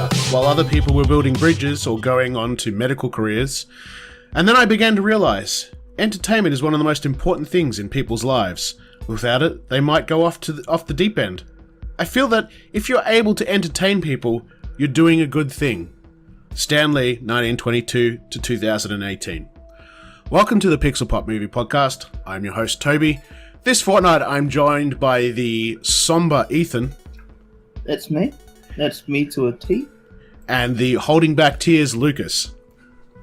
together, while other people were building bridges or going on to medical careers. And then I began to realise, entertainment is one of the most important things in people's lives. Without it, they might go off the deep end. I feel that if you're able to entertain people, you're doing a good thing. Stan Lee, 1922 to 2018. Welcome to the Pixel Pop Movie Podcast. I'm your host, Toby. This fortnight, I'm joined by the somber Ethan. That's me. That's me to a T. And the holding back tears, Lucas.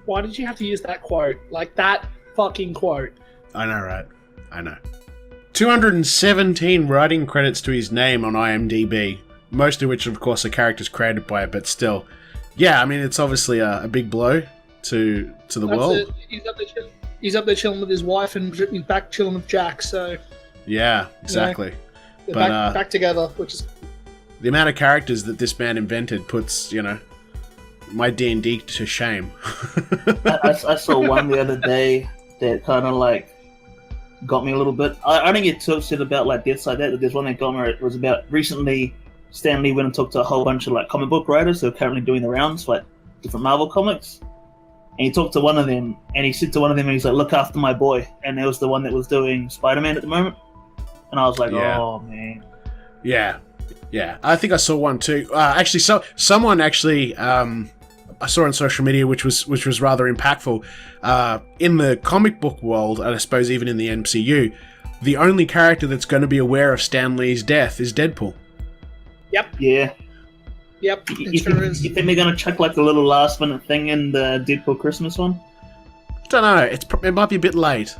Why did you have to use that quote? Like, that fucking quote. I know, right? I know. 217 writing credits to his name on IMDb, most of which, of course, are characters created by it, but still. Yeah, I mean, it's obviously a big blow to the world. It. He's up there chilling with his wife, and he's back chilling with Jack, so... Yeah, exactly. Yeah, but back together, which is... The amount of characters that this man invented puts, my D&D to shame. I saw one the other day that kind of, got me a little bit. I don't get too upset about, deaths like that, but there's one that got me. It was about recently Stan Lee went and talked to a whole bunch of, comic book writers who are currently doing the rounds for, different Marvel comics. And he talked to one of them, and he said to one of them, and he's like, look after my boy. And there was the one that was doing Spider-Man at the moment. And I was like, Oh, man. Yeah. Yeah, I think I saw one too. Someone actually, I saw on social media, which was rather impactful. In the comic book world, and I suppose even in the MCU, the only character that's going to be aware of Stan Lee's death is Deadpool. Yep. Yeah. Yep. You think they're going to chuck a little last minute thing in the Deadpool Christmas one? Don't know. It might be a bit late.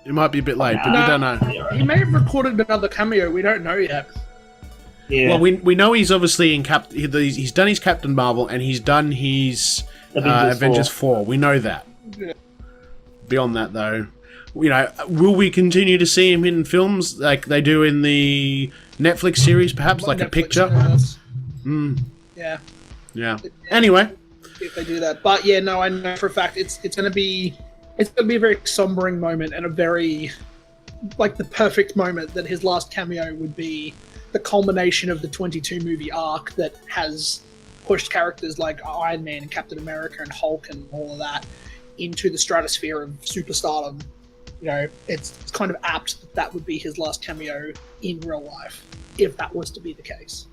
It might be a bit late, but we don't know. He may have recorded another cameo. We don't know yet. Yeah. Well, we know he's obviously in he's done his Captain Marvel and he's done his Avengers 4. We know that. Yeah. Beyond that, though, will we continue to see him in films like they do in the Netflix series, perhaps like Netflix, a picture? Yeah. Yeah. Anyway, if they do that, but yeah, no, I know for a fact it's going to be a very sombering moment and a very the perfect moment that his last cameo would be. The culmination of the 22 movie arc that has pushed characters like Iron Man and Captain America and Hulk and all of that into the stratosphere of superstardom. It's kind of apt that would be his last cameo in real life, if that was to be the case.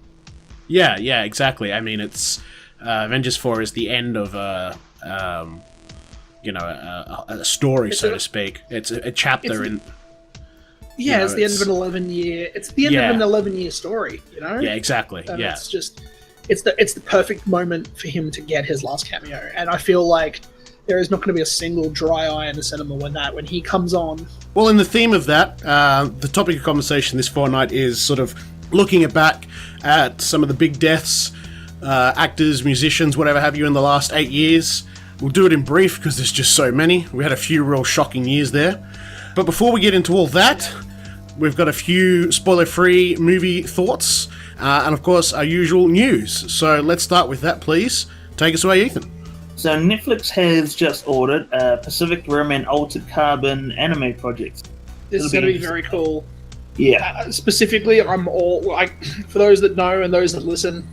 Yeah, exactly. I mean, it's Avengers 4 is the end of a story, so to speak. It's a chapter in. Yeah, it's the end of an 11-year. It's the end of an 11-year story. Yeah, exactly. And it's just, it's the perfect moment for him to get his last cameo, and I feel like there is not going to be a single dry eye in the cinema when he comes on. Well, in the theme of that, the topic of conversation this fortnight is sort of looking back at some of the big deaths, actors, musicians, whatever have you, in the last 8 years. We'll do it in brief because there's just so many. We had a few real shocking years there. But before we get into all that, we've got a few spoiler-free movie thoughts, and of course our usual news. So let's start with that, please. Take us away, Ethan. So Netflix has just ordered a Pacific Rim and Altered Carbon anime project. This is going to be very cool. Yeah. Specifically, I'm all for those that know and those that listen,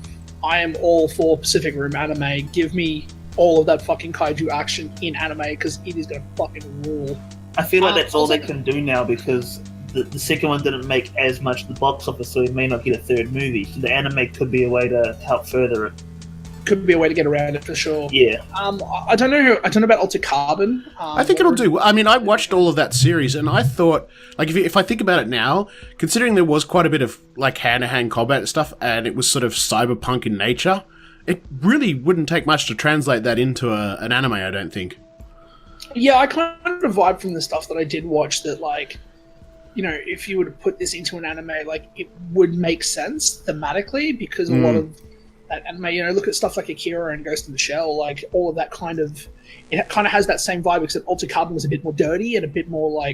I am all for Pacific Rim anime. Give me all of that fucking kaiju action in anime because it is going to fucking rule. I feel like that's all they can do now because the second one didn't make as much at the box office, so we may not get a third movie. So the anime could be a way to help further it. Could be a way to get around it for sure. Yeah. I don't know about Altered Carbon. I think it'll do. I mean, I watched all of that series, and I thought, if I think about it now, considering there was quite a bit of hand-to-hand combat and stuff, and it was sort of cyberpunk in nature, it really wouldn't take much to translate that into an anime. I don't think. Yeah, I kind of vibe from the stuff that I did watch that, if you were to put this into an anime, it would make sense thematically because a lot of that anime, look at stuff like Akira and Ghost in the Shell, all of that it kind of has that same vibe, except Altered Carbon was a bit more dirty and a bit more,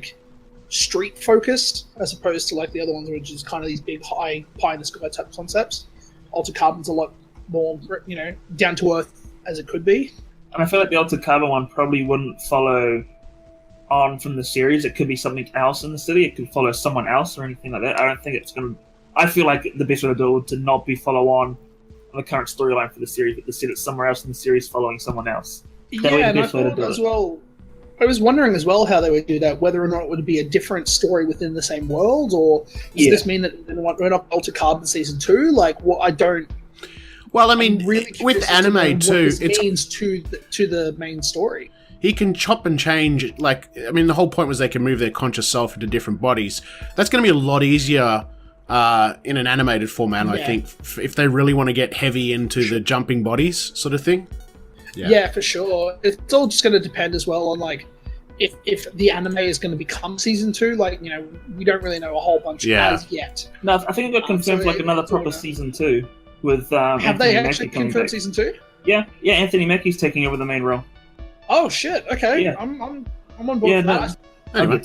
street focused as opposed to, the other ones, which is kind of these big, high, pie in the sky type concepts. Altered Carbon's a lot more, down to earth as it could be. And I feel like the Altered Carbon one probably wouldn't follow on from the series. It could be something else in the city. It could follow someone else or anything like that. I don't think it's going to... I feel like the best way to do it would to not be follow on on the current storyline for the series, but to set it somewhere else in the series following someone else. Yeah, and I thought as well. I was wondering as well how they would do that, whether or not it would be a different story within the same world, or does this mean that we're not Alter Carbon season 2? Like, what I don't. Well, I mean, really with anime too, it means to the main story. He can chop and change. Like, I mean, the whole point was they can move their conscious self into different bodies. That's going to be a lot easier in an animated format, I think, if they really want to get heavy into the jumping bodies sort of thing. Yeah, for sure. It's all just going to depend as well on, like, if the anime is going to become season 2. Like, you know, we don't really know a whole bunch as yet. No, I think it got confirmed for like another proper season 2 with have Anthony they actually Mackie confirmed season 2? Yeah, Anthony Mackie's taking over the main role. Oh shit! Okay, Yeah. I'm on board with that. Anyway.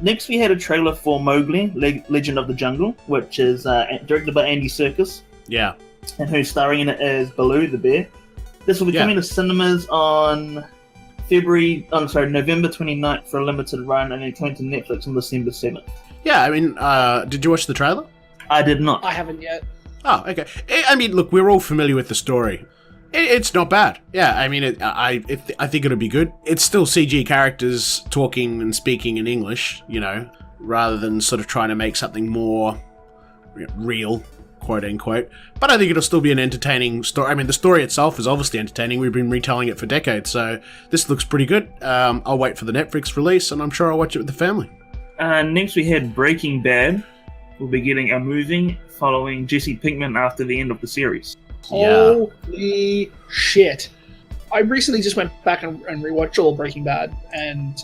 Next we had a trailer for Mowgli, Legend of the Jungle, which is directed by Andy Serkis. Yeah. And who's starring in it as Baloo the bear. This will be coming to cinemas on November 29th for a limited run, and then coming to Netflix on December 7th. Yeah, I mean, did you watch the trailer? I did not. I haven't yet. Oh, okay. I mean, look, we're all familiar with the story. It's not bad. Yeah, I mean, I think it'll be good. It's still CG characters talking and speaking in English, you know, rather than sort of trying to make something more real, quote unquote. But I think it'll still be an entertaining story. I mean, the story itself is obviously entertaining. We've been retelling it for decades, so this looks pretty good. I'll wait for the Netflix release, and I'm sure I'll watch it with the family. Next we had Breaking Bad. We'll be getting a movie following Jesse Pinkman after the end of the series. Holy shit. I recently just went back and rewatched all of Breaking Bad, and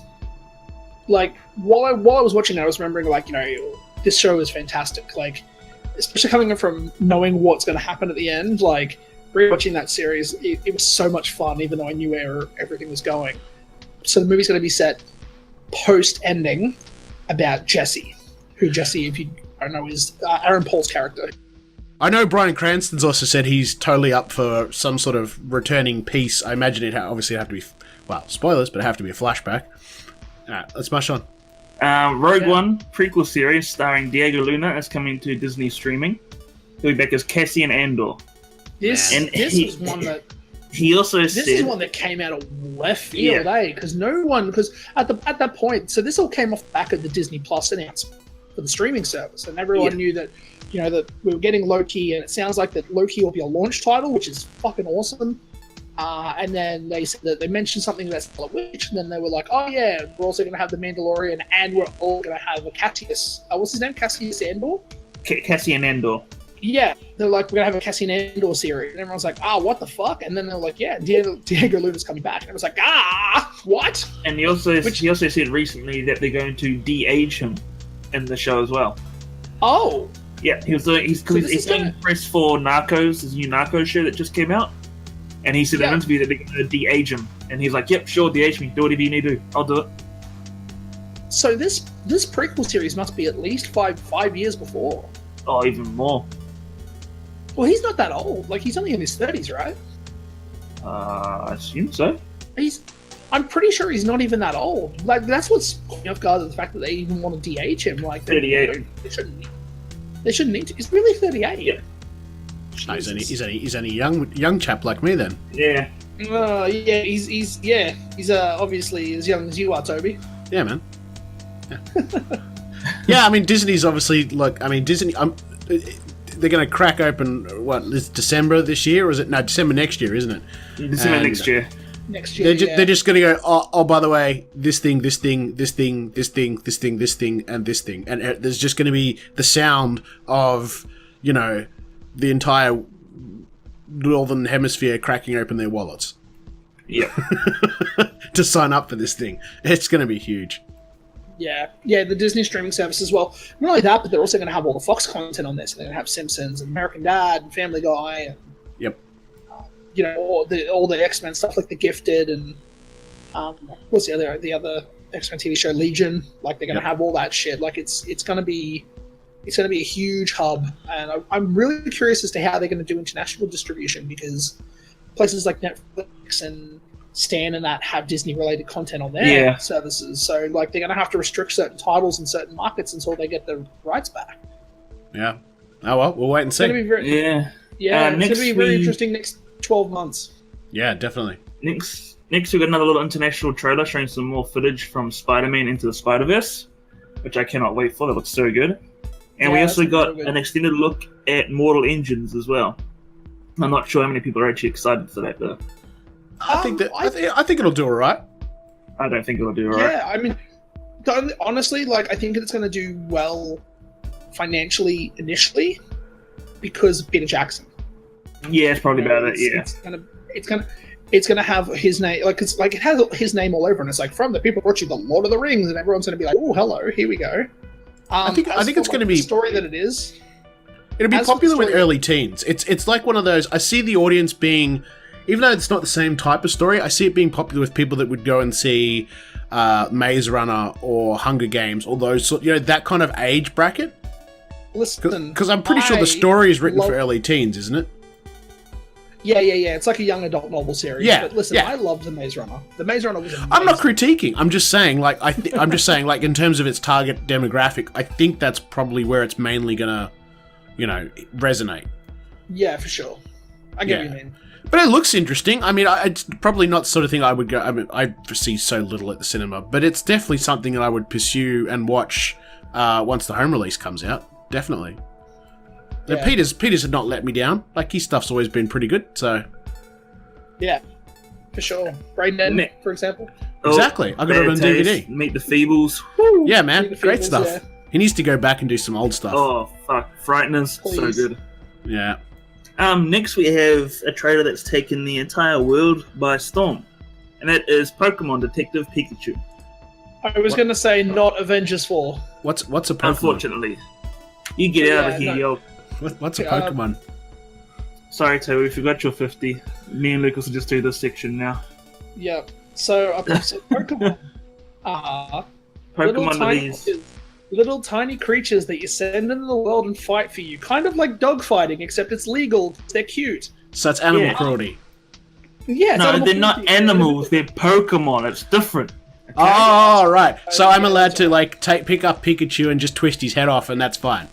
like while I was watching it, I was remembering, like, you know, this show is fantastic. Like, especially coming from knowing what's going to happen at the end, like rewatching that series, it was so much fun, even though I knew where everything was going. So the movie's going to be set post-ending about Jesse, who Jesse, if you don't know, is Aaron Paul's character. I know Bryan Cranston's also said he's totally up for some sort of returning piece. I imagine it obviously have to be, well, spoilers, but it have to be a flashback. Alright, let's smash on. Rogue One prequel series starring Diego Luna is coming to Disney streaming. He'll be back as Cassian Andor. This is one that came out of left field, Because at that point, so this all came off the back of the Disney Plus announcement for the streaming service, and everyone knew that, you know, that we were getting Loki, and it sounds like that Loki will be a launch title, which is fucking awesome. And then they said that they mentioned something about Scarlet Witch, and then they were like, oh yeah, we're also going to have the Mandalorian, and we're all going to have a Cassius. What's his name? Cassius Andor? Cassian Andor. Yeah, they're like, we're going to have a Cassian Andor series. And everyone's like, what the fuck? And then they're like, yeah, Diego Luna's coming back. And it was like, what? And he also said recently that they're going to de-age him in the show as well. Oh. Yeah, he's doing press for Narcos, his new Narcos show that just came out. And he said in an interview that they're going to de-age him. And he's like, yep, sure, de-age me. Do whatever you need to do. I'll do it. So this prequel series must be at least five years before. Oh, even more. Well, he's not that old. Like, he's only in his 30s, right? I assume so. I'm pretty sure he's not even that old. Like, that's what's putting me off guard, the fact that they even want to de-age him. Like, 38. They shouldn't need to. He's really 38. Yeah. No, he's only young chap like me then. Yeah. Yeah. He's obviously as young as you are, Toby. Yeah, man. Yeah. Yeah, I mean, Disney's obviously Disney. They're going to crack open is December this year, or is it December next year? Isn't it? December next year. Next year. They're just going to go. Oh, by the way, this thing, this thing, this thing, this thing, this thing, this thing, and this thing, and there's just going to be the sound of, you know, the entire northern hemisphere cracking open their wallets. Yeah. To sign up for this thing. It's going to be huge. Yeah, the Disney streaming service as well. Not only that, but they're also going to have all the Fox content on this. So they're going to have Simpsons and American Dad and Family Guy. And, yep. You know, all the X-Men stuff like The Gifted and what's the other X-Men TV show, Legion. Like, they're going to have all that shit. Like, it's going to be a huge hub, and I'm really curious as to how they're going to do international distribution, because places like Netflix and Stan and that have Disney-related content on their services. So, like, they're going to have to restrict certain titles in certain markets until they get the rights back. Yeah. Oh, well, we'll wait and see. It's going to be Yeah, it's next going to be very we- interesting next 12 months. Yeah, definitely. Next we got another little international trailer showing some more footage from Spider-Man Into the Spider-Verse, which I cannot wait for. That looks so good. And we Yeah, also that's got real good. an extended look at Mortal Engines as well. I'm not sure how many people are actually excited for that though. I think it'll do all right. I don't think it'll do alright. Yeah, I mean, honestly, like I think it's going to do well financially initially because of Peter Jackson. Yeah, it's probably about it. Yeah. It's gonna have his name, like it has his name all over, and it's like from the people who brought you the Lord of the Rings, and everyone's gonna be like, oh, hello, here we go. I think it's going to be the story that it is. It'll be As for popular the with story- early teens. It's like one of those. I see the audience being, even though it's not the same type of story, I see it being popular with people that would go and see Maze Runner or Hunger Games, or those sort, that kind of age bracket. Listen, Because I'm pretty sure the story is written for early teens, isn't it? Yeah. It's like a young adult novel series. Yeah, But listen, yeah. I loved the Maze Runner. The Maze Runner was amazing. I'm not critiquing. I'm just saying, like, I'm just saying, like, in terms of its target demographic, I think that's probably where it's mainly gonna, resonate. Yeah, for sure. I get what Yeah. you mean. But it looks interesting. I mean, it's probably not the sort of thing I would go. I mean, I see so little at the cinema, but it's definitely something that I would pursue and watch once the home release comes out. Definitely. Yeah. Peters had not let me down. Like, his stuff's always been pretty good. So Yeah, for sure. Brain Dead, Ne- for example. exactly, I got it on Bad DVD. Taste, Meet the Feebles. Yeah, man, Meet the great Feebles, stuff. yeah. He needs to go back and do some old stuff. Oh fuck, Frighteners, so Please. good. Yeah. Next we have a trailer that's taken the entire world by storm, and that is Pokemon Detective Pikachu. I was going to say not Avengers 4. What's a Pokemon? Unfortunately, you get out of Yeah, here, no. yo. What's a Pokemon? Sorry, Toby, we forgot your 50. Me and Lucas will just do this section now. Yeah. So Pokemon are Pokemon are these. little tiny creatures that you send into the world and fight for you. Kind of like dogfighting, except it's legal. They're cute. So it's animal Yeah. cruelty. Yeah, it's No, animal they're not cruelty. animals. They're Pokemon. It's different. Okay? Oh, right. So I'm yeah, allowed that's to like pick up Pikachu and just twist his head off, and that's fine.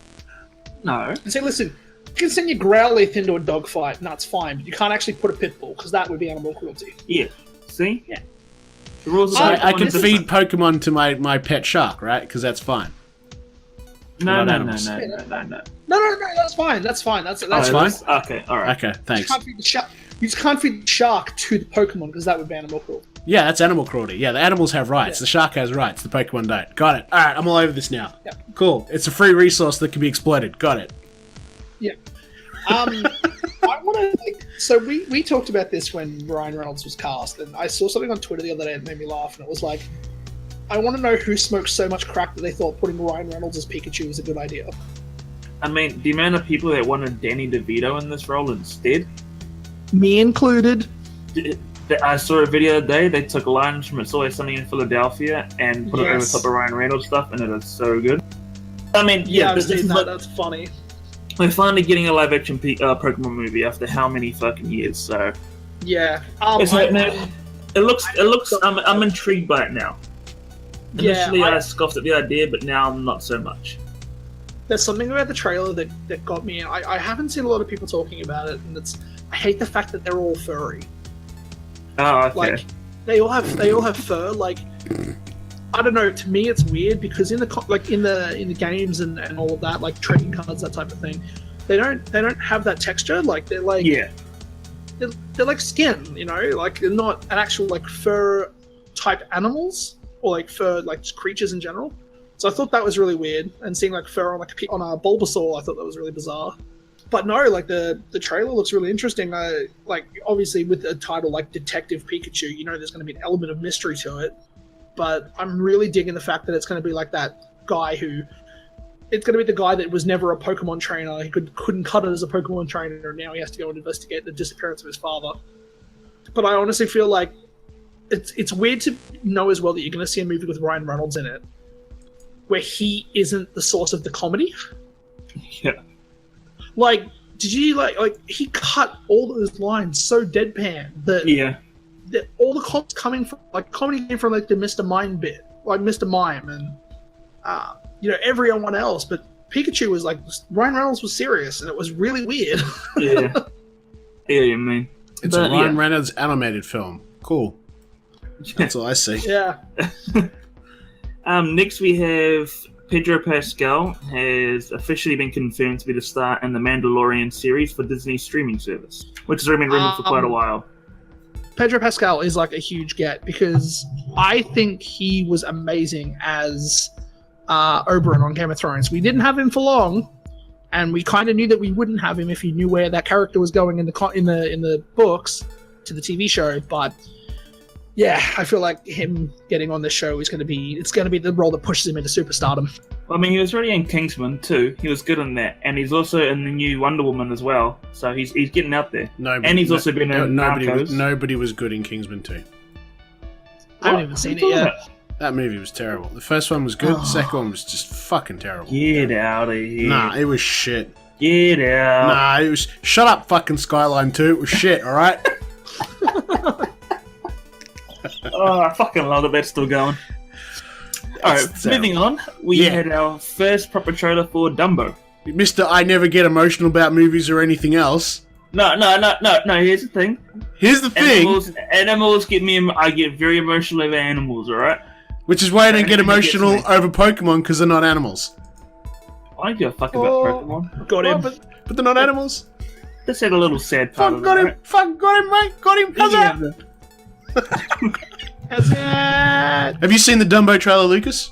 No. And say, listen, you can send your Growlithe into a dogfight, and that's fine. But you can't actually put a pit bull because that would be animal cruelty. Yeah. See? Yeah. The rules of So Pokemon I are can different. feed Pokemon to my pet shark, right? Because that's fine. No, not no, no, animals. no, no, no, no. No, that's fine. That's fine. That's That's fine. fine? Okay, alright. Okay, thanks. You just can't feed the shark to the Pokemon because that would be animal cruelty. Yeah, that's animal cruelty. Yeah, the animals have rights. Yeah. The shark has rights. The Pokemon don't. Got it. All right, I'm all over this now. Yeah. Cool. It's a free resource that can be exploited. Got it. Yeah. I want to. So we talked about this when Ryan Reynolds was cast, and I saw something on Twitter the other day that made me laugh, and it was like, I want to know who smoked so much crack that they thought putting Ryan Reynolds as Pikachu was a good idea. I mean, the amount of people that wanted Danny DeVito in this role instead. Me included. I saw a video today. They took lines from It's Always Sunny in Philadelphia and put it over Yes. top of Ryan Reynolds stuff, and it is so good. I mean, Yeah, yeah, I've this seen is that. like, That's funny. we're finally getting a live-action Pokemon movie after how many fucking years? So Yeah. it's like, man, it looks. I'm intrigued by it now. Initially, I scoffed at the idea, but now I'm not so much. There's something about the trailer that got me. I haven't seen a lot of people talking about it, and I hate the fact that they're all furry. Oh, okay. Like they all have fur. Like I don't know. To me, it's weird because in the games and all of that, like trading cards, that type of thing, they don't have that texture. Like they're like yeah. they're like skin. You know, like they're not an actual like fur type animals or like fur like creatures in general. So I thought that was really weird, and seeing like fur on a Bulbasaur, I thought that was really bizarre. But no, like the trailer looks really interesting. Like obviously with a title like Detective Pikachu, you know there's going to be an element of mystery to it. But I'm really digging the fact that it's going to be like that guy it's going to be the guy that was never a Pokemon trainer. He couldn't cut it as a Pokemon trainer, and now he has to go and investigate the disappearance of his father. But I honestly feel like it's weird to know as well that you're going to see a movie with Ryan Reynolds in it, where he isn't the source of the comedy. Yeah. Like, did you like he cut all those lines so deadpan that Yeah. that all the comedy came from like the Mr. Mime bit, like Mr. Mime and everyone else, but Pikachu was like Ryan Reynolds was serious, and it was really weird. Yeah. Yeah, I mean. It's a Ryan Reynolds animated film. Cool. That's all I see. Yeah. Next we have Pedro Pascal has officially been confirmed to be the star in the Mandalorian series for Disney's streaming service, which has already been rumored for quite a while. Pedro Pascal is like a huge get because I think he was amazing as Oberyn on Game of Thrones. We didn't have him for long, and we kind of knew that we wouldn't have him if you knew where that character was going in the books to the TV show. But yeah, I feel like him getting on this show is going to be the role that pushes him into superstardom. Well, I mean, he was already in Kingsman too. He was good in that, and he's also in the new Wonder Woman as well. So he's getting out there. And he's also been in Narcos. Nobody was good in Kingsman 2. I haven't even seen it yet. That movie was terrible. The first one was good. The second one was just fucking terrible. Get out of here. Nah, it was shit. Get out. Nah, it was... Shut up, fucking Skyline 2. It was shit, alright? Oh, I fucking love that that's still going. Alright, moving on. We had our first proper trailer for Dumbo. Mr. I never get emotional about movies or anything else. No, here's the thing. Here's the thing. Animals get me... I get very emotional over animals, alright? Which is why I don't get emotional over Pokemon, because they're not animals. I don't give a fuck about Pokemon. Got him. But they're not animals. This had a little sad part of it, got him. right? Fuck, got him, mate. Got him. How's that? Have you seen the Dumbo trailer, Lucas?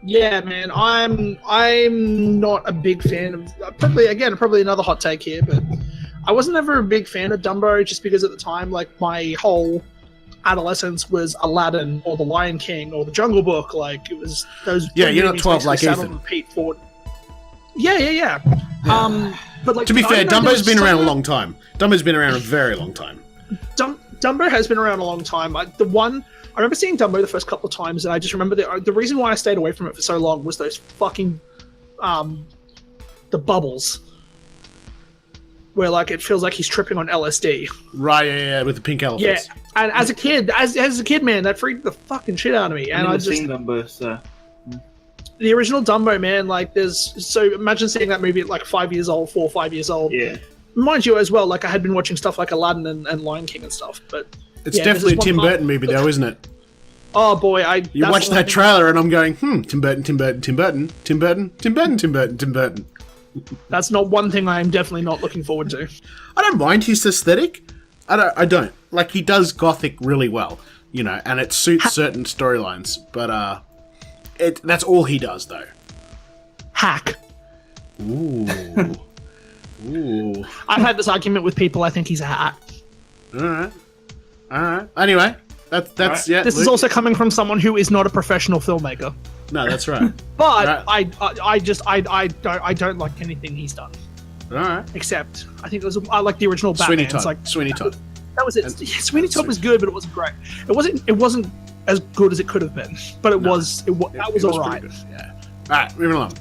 Yeah, man. I'm not a big fan of... Probably another hot take here, but I wasn't ever a big fan of Dumbo just because at the time, like, my whole adolescence was Aladdin or The Lion King or The Jungle Book. Like, it was those... Yeah, you're not 12 like Ethan. On repeat for... Yeah. But like, to be fair, Dumbo's been around a long time. Dumbo's been around a very long time. Dumbo has been around a long time. I remember seeing Dumbo the first couple of times, and I just remember the reason why I stayed away from it for so long was those fucking the bubbles, where like it feels like he's tripping on LSD. Right, yeah, with the pink elephants. Yeah, and as a kid, man, that freaked the fucking shit out of me. And I've never seen Dumbo, so. The original Dumbo, man, like imagine seeing that movie at like 4 or 5 years old. Yeah. Mind you, as well, like I had been watching stuff like Aladdin and Lion King and stuff, but it's definitely a Tim Burton movie, though, isn't it? Oh boy, you watch that trailer and I'm going, Tim Burton. That's not one thing I am definitely not looking forward to. I don't mind his aesthetic. I don't. Like, he does gothic really well, you know, and it suits certain storylines, but that's all he does, though. Hack. Ooh. I've had this argument with people. I think he's a hack. All right. Anyway, that's right. Yeah. This is also coming from someone who is not a professional filmmaker. No, that's right. But right. I don't like anything he's done. All right. Except I think I like the original Batman. Sweeney Todd. That was it. Yeah, Sweeney Todd was good, but it wasn't great. It wasn't as good as it could have been. But that was alright. Yeah. All right, moving along.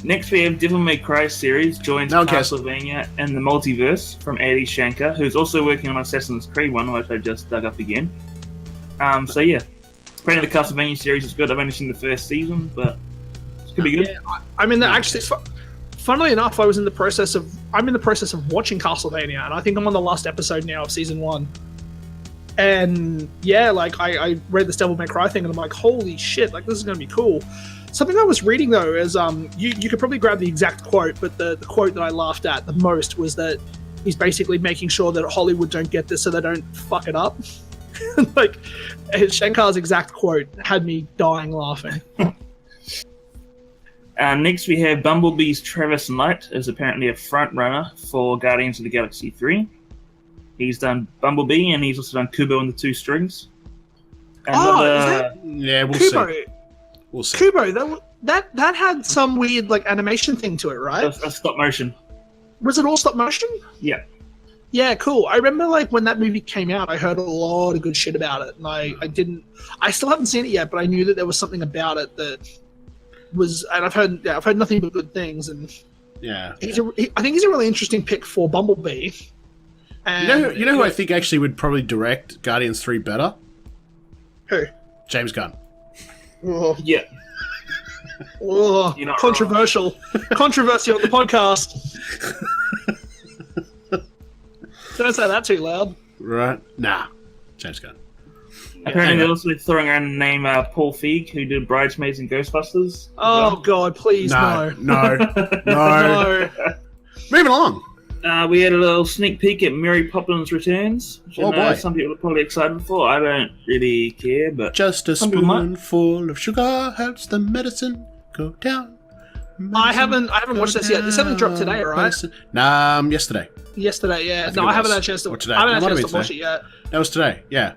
Next, we have Devil May Cry series joins Castlevania and the Multiverse from Adi Shankar, who's also working on Assassin's Creed 1, which I just dug up again. So yeah, apparently the Castlevania series is good. I've only seen the first season, but it's gonna be good. Yeah, I mean, actually, funnily enough, I'm in the process of watching Castlevania, and I think I'm on the last episode now of season 1. And yeah, like I read this Devil May Cry thing, and I'm like, holy shit, like this is gonna be cool. Something I was reading though is you could probably grab the exact quote, but the quote that I laughed at the most was that he's basically making sure that Hollywood don't get this so they don't fuck it up. Like Shankar's exact quote had me dying laughing. Next we have Bumblebee's Travis Knight is apparently a front runner for Guardians of the Galaxy 3. He's done Bumblebee and he's also done Kubo and the Two Strings. Yeah, we'll Kubo. see. We'll see. Kubo, that had some weird like animation thing to it, right? A stop motion. Was it all stop motion? Yeah. Yeah, cool. I remember like when that movie came out, I heard a lot of good shit about it, and I still haven't seen it yet, but I knew that there was something about it that was, and I've heard nothing but good things, and yeah, I think he's a really interesting pick for Bumblebee. And, you know who I think actually would probably direct Guardians 3 better? Who? James Gunn. Oh. Yeah. Oh, You're not controversial. Controversy on the podcast. Don't say that too loud. Right? Nah. James Gunn. Apparently, they're also throwing around the name Paul Feig, who did Bridesmaids and Ghostbusters. Oh, God, please, No. no. No. Moving along. We had a little sneak peek at Mary Poppins Returns, which I know boy. some people are probably excited for. I don't really care, but Just a some people might. spoonful of sugar helps the medicine go down. I haven't watched this yet. This hasn't dropped today, right? Yesterday. Yesterday, yeah. think No, it I haven't was. had a chance to. Or today. I haven't It had a might chance have to been watch it yet. That was today. Yeah.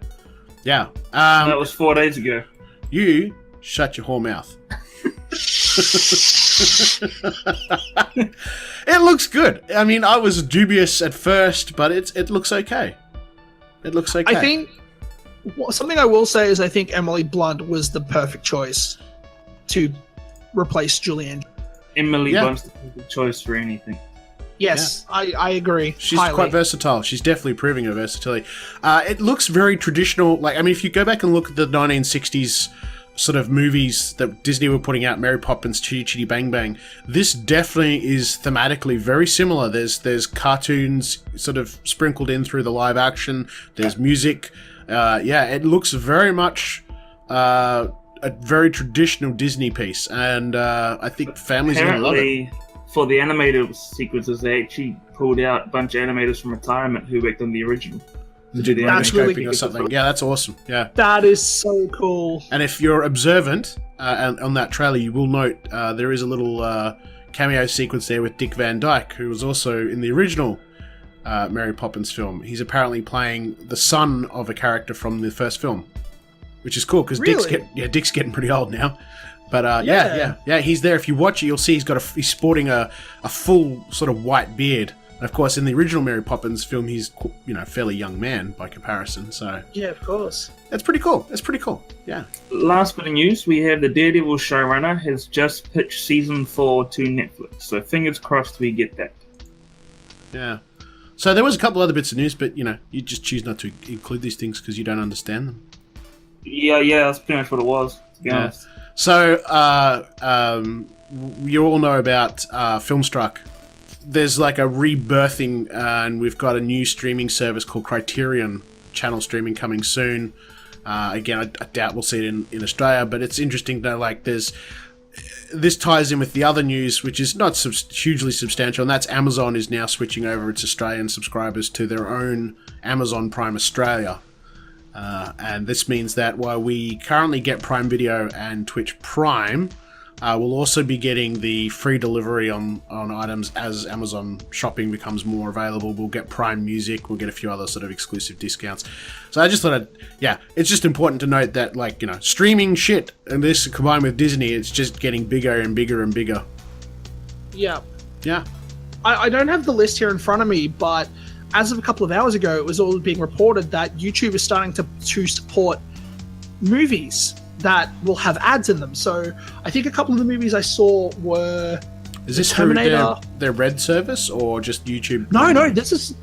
Yeah. That was 4 days ago. You shut your whore mouth. It looks good. I mean, I was dubious at first, but it looks okay. It looks okay. I think something I will say is I think Emily Blunt was the perfect choice to replace Julianne. Emily Yeah. Blunt's the perfect choice for anything. Yes, I agree. She's highly. quite versatile. She's definitely proving her versatility. It looks very traditional. Like, I mean, if you go back and look at the 1960s sort of movies that Disney were putting out, Mary Poppins, Chitty Chitty Bang Bang, this definitely is thematically very similar. There's cartoons sort of sprinkled in through the live action. There's music. It looks very much a very traditional Disney piece, and I think families are going to love it. Apparently, for the animated sequences, they actually pulled out a bunch of animators from retirement who worked on the original. To do the That's animation. really Rotoscoping or something. Yeah, that's awesome. Yeah. That is so cool. And if you're observant on that trailer, you will note there is a little cameo sequence there with Dick Van Dyke, who was also in the original Mary Poppins film. He's apparently playing the son of a character from the first film, which is cool because Really? Dick's getting pretty old now. But yeah, he's there. If you watch it, you'll see he's sporting a full sort of white beard. And of course, in the original Mary Poppins film, he's a fairly young man by comparison. So Yeah, of course. that's pretty cool. That's pretty cool. Yeah. Last bit of news, we have the Daredevil showrunner has just pitched season 4 to Netflix. So fingers crossed we get that. Yeah. So there was a couple other bits of news, but you just choose not to include these things because you don't understand them. Yeah, that's pretty much what it was, to be honest. So you all know about Filmstruck. There's like a rebirthing, and we've got a new streaming service called Criterion Channel streaming coming soon. Again, I doubt we'll see it in Australia, but it's interesting to know, like, this ties in with the other news, which is not hugely substantial, and that's Amazon is now switching over its Australian subscribers to their own Amazon Prime Australia. And this means that while we currently get Prime Video and Twitch Prime, we'll also be getting the free delivery on items as Amazon shopping becomes more available. We'll get Prime Music, we'll get a few other sort of exclusive discounts. So I just thought, it's just important to note that, like, streaming shit, and this combined with Disney, it's just getting bigger and bigger and bigger. Yeah. Yeah. I don't have the list here in front of me, but as of a couple of hours ago, it was all being reported that YouTube is starting to support movies that will have ads in them. So I think a couple of the movies I saw were Is this Terminator. through their Red service or just YouTube? No, this is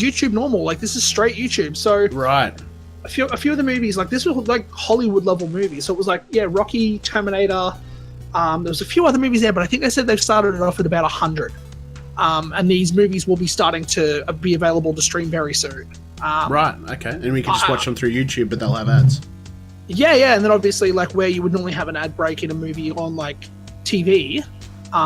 YouTube normal. Like, this is straight YouTube. So Right. a few of the movies, like, this was like Hollywood level movies. So it was like, Rocky, Terminator. There was a few other movies there, but I think they said they've started it off at about 100. And these movies will be starting to be available to stream very soon. Right, okay. And we can just watch them through YouTube, but they'll have ads. Yeah, and then obviously, like, where you would normally have an ad break in a movie on, like, TV,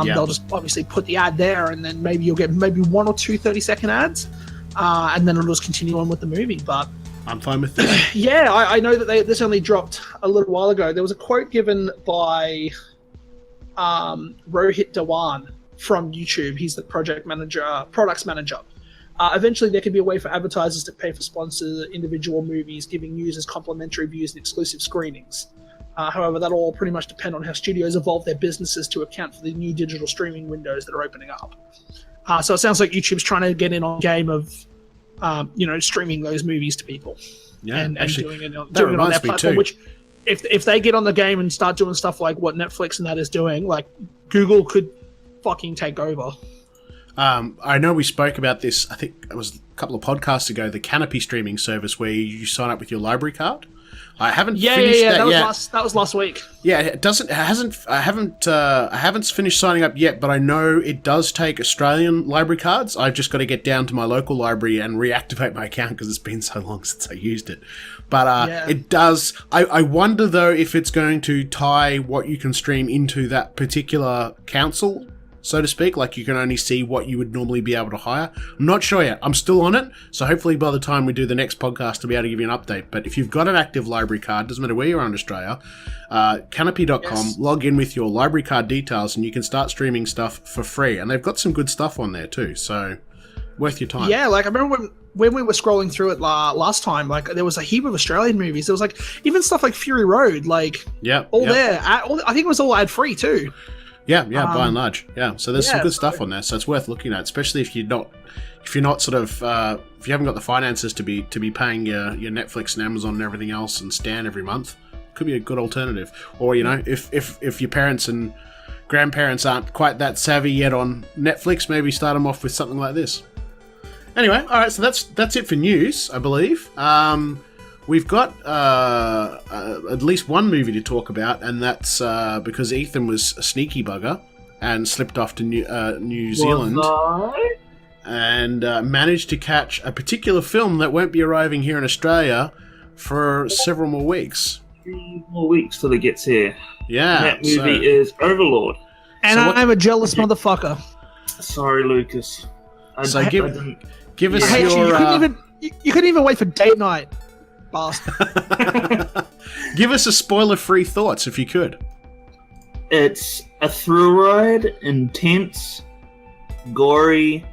they'll just obviously put the ad there, and then maybe you'll get maybe 1 or 2 30-second ads, and then it'll just continue on with the movie. But I'm fine with this. yeah, I know that this only dropped a little while ago. There was a quote given by Rohit Dhawan from YouTube. He's the products manager. Eventually, there could be a way for advertisers to pay for sponsored individual movies, giving users complimentary views and exclusive screenings. However, that'll all pretty much depend on how studios evolve their businesses to account for the new digital streaming windows that are opening up. So it sounds like YouTube's trying to get in on the game of, streaming those movies to people. Yeah, and actually, doing it on that their reminds me platform. too. Which, if they get on the game and start doing stuff like what Netflix and that is doing, like, Google could fucking take over. I know we spoke about this, I think it was a couple of podcasts ago, the Canopy streaming service where you sign up with your library card. I haven't finished that yet. That was last week. Yeah, it doesn't. I haven't finished signing up yet, but I know it does take Australian library cards. I've just got to get down to my local library and reactivate my account because it's been so long since I used it. But it does. I wonder though if it's going to tie what you can stream into that particular council, so to speak. Like you can only see what you would normally be able to hire. I'm not sure yet. I'm still on it, so hopefully by the time we do the next podcast, I'll be able to give you an update. But if you've got an active library card, doesn't matter where you are in Australia, Canopy.com, log in with your library card details, and you can start streaming stuff for free. And they've got some good stuff on there too, so worth your time. Yeah, like I remember when we were scrolling through it last time, like there was a heap of Australian movies. There was like even stuff like Fury Road, like there. I think it was all ad free too. Yeah, by and large, yeah. So there's some good stuff on there, so it's worth looking at, especially if you're not sort of if you haven't got the finances to be paying your Netflix and Amazon and everything else and Stan every month. Could be a good alternative. Or if your parents and grandparents aren't quite that savvy yet on Netflix, maybe start them off with something like this. Anyway, all right. So that's it for news, I believe. We've got at least one movie to talk about, and that's because Ethan was a sneaky bugger and slipped off to New Zealand and managed to catch a particular film that won't be arriving here in Australia for several more weeks. 3 more weeks till it gets here. Yeah. That movie is Overlord. And I'm a jealous motherfucker. Sorry, Lucas. Give us your... You couldn't even wait for date night. Bastard. Give us a spoiler-free thoughts, if you could. It's a thrill ride, intense, gory,